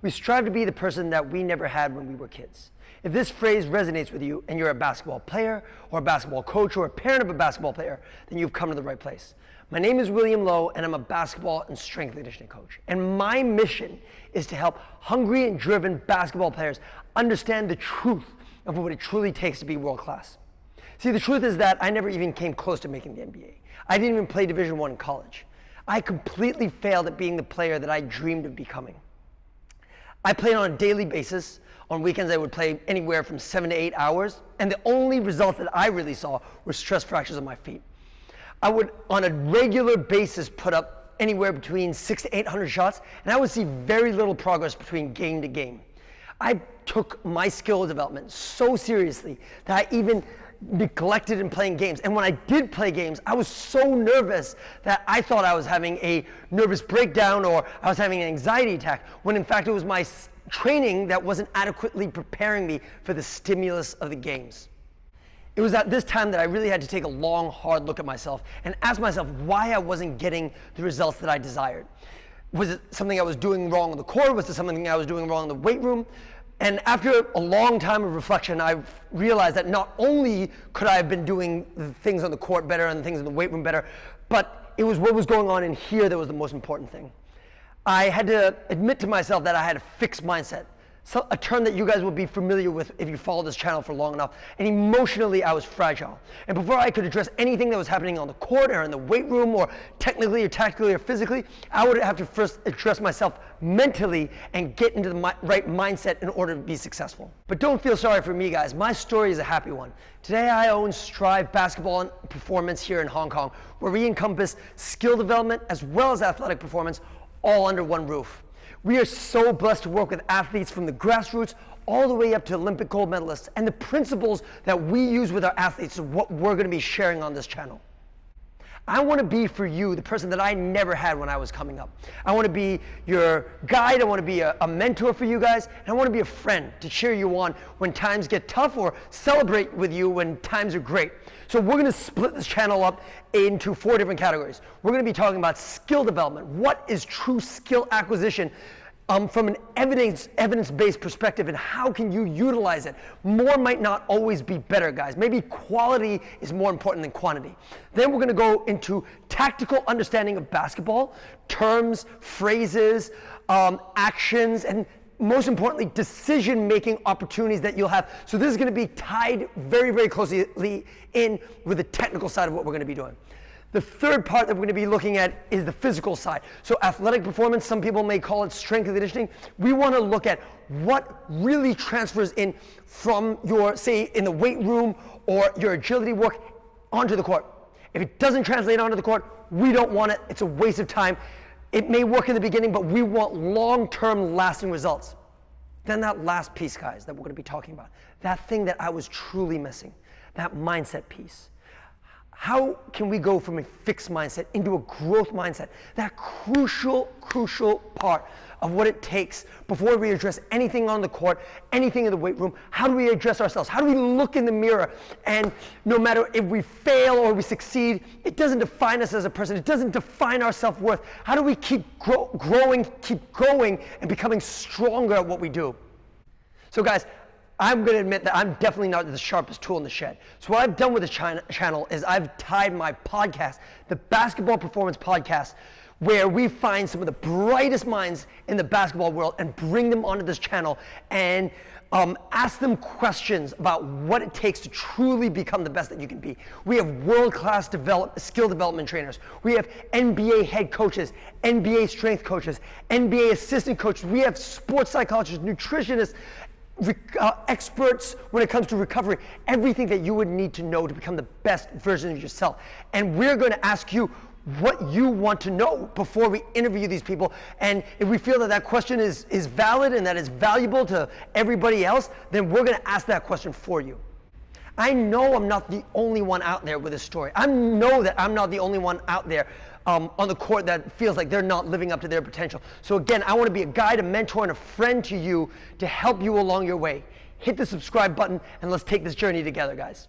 We strive to be the person that we never had when we were kids. If this phrase resonates with you and you're a basketball player or a basketball coach or a parent of a basketball player, then you've come to the right place. My name is William Lowe and I'm a basketball and strength and conditioning coach. And my mission is to help hungry and driven basketball players understand the truth of what it truly takes to be world class. See, the truth is that I never even came close to making the NBA. I didn't even play Division I in college. I completely failed at being the player that I dreamed of becoming. I played on a daily basis. On weekends, I would play anywhere from 7 to 8 hours, and the only results that I really saw were stress fractures on my feet. I would, on a regular basis, put up anywhere between 600 to 800 shots, and I would see very little progress between game to game. I took my skill development so seriously that I even neglected in playing games. And when I did play games, I was so nervous that I thought I was having a nervous breakdown or I was having an anxiety attack, when in fact it was my training that wasn't adequately preparing me for the stimulus of the games. It was at this time that I really had to take a long, hard look at myself and ask myself why I wasn't getting the results that I desired. Was it something I was doing wrong on the court? Was it something I was doing wrong in the weight room? And after a long time of reflection, I realized that not only could I have been doing the things on the court better and the things in the weight room better, but it was what was going on in here that was the most important thing. I had to admit to myself that I had a fixed mindset, so a term that you guys will be familiar with if you follow this channel for long enough. And emotionally, I was fragile. And before I could address anything that was happening on the court or in the weight room or technically or tactically or physically, I would have to first address myself mentally and get into the right mindset in order to be successful. But don't feel sorry for me, guys. My story is a happy one. Today, I own Strive Basketball and Performance here in Hong Kong, where we encompass skill development as well as athletic performance, all under one roof. We are so blessed to work with athletes from the grassroots all the way up to Olympic gold medalists, and the principles that we use with our athletes are what we're going to be sharing on this channel. I want to be for you the person that I never had when I was coming up. I want to be your guide, I want to be a mentor for you guys, and I want to be a friend to cheer you on when times get tough or celebrate with you when times are great. So we're going to split this channel up into 4 different categories. We're going to be talking about skill development. What is true skill acquisition from an evidence-based perspective, and how can you utilize it? More might not always be better, guys. Maybe quality is more important than quantity. Then we're going to go into tactical understanding of basketball, terms, phrases, actions, and most importantly, decision-making opportunities that you'll have. So this is going to be tied very, very closely in with the technical side of what we're going to be doing. The third part that we're going to be looking at is the physical side. So athletic performance, some people may call it strength and conditioning. We want to look at what really transfers in from your, say, in the weight room or your agility work onto the court. If it doesn't translate onto the court, we don't want it. It's a waste of time. It may work in the beginning, but we want long-term lasting results. Then that last piece, guys, that we're going to be talking about, that thing that I was truly missing, that mindset piece. How can we go from a fixed mindset into a growth mindset? That crucial part of what it takes before we address anything on the court, anything in the weight room. How do we address ourselves? How do we look in the mirror? And no matter if we fail or we succeed, it doesn't define us as a person. It doesn't define our self-worth. How do we keep growing, keep going, and becoming stronger at what we do? So guys, I'm going to admit that I'm definitely not the sharpest tool in the shed. So what I've done with this channel is I've tied my podcast, the Basketball Performance Podcast, where we find some of the brightest minds in the basketball world and bring them onto this channel and ask them questions about what it takes to truly become the best that you can be. We have world-class skill development trainers. We have NBA head coaches, NBA strength coaches, NBA assistant coaches. We have sports psychologists, nutritionists, experts when it comes to recovery, everything that you would need to know to become the best version of yourself. And we're going to ask you what you want to know before we interview these people. And if we feel that that question is valid and that is valuable to everybody else, then we're going to ask that question for you. I know I'm not the only one out there with a story. I know that I'm not the only one out there on the court that feels like they're not living up to their potential. So again, I want to be a guide, a mentor, and a friend to you to help you along your way. Hit the subscribe button and let's take this journey together, guys.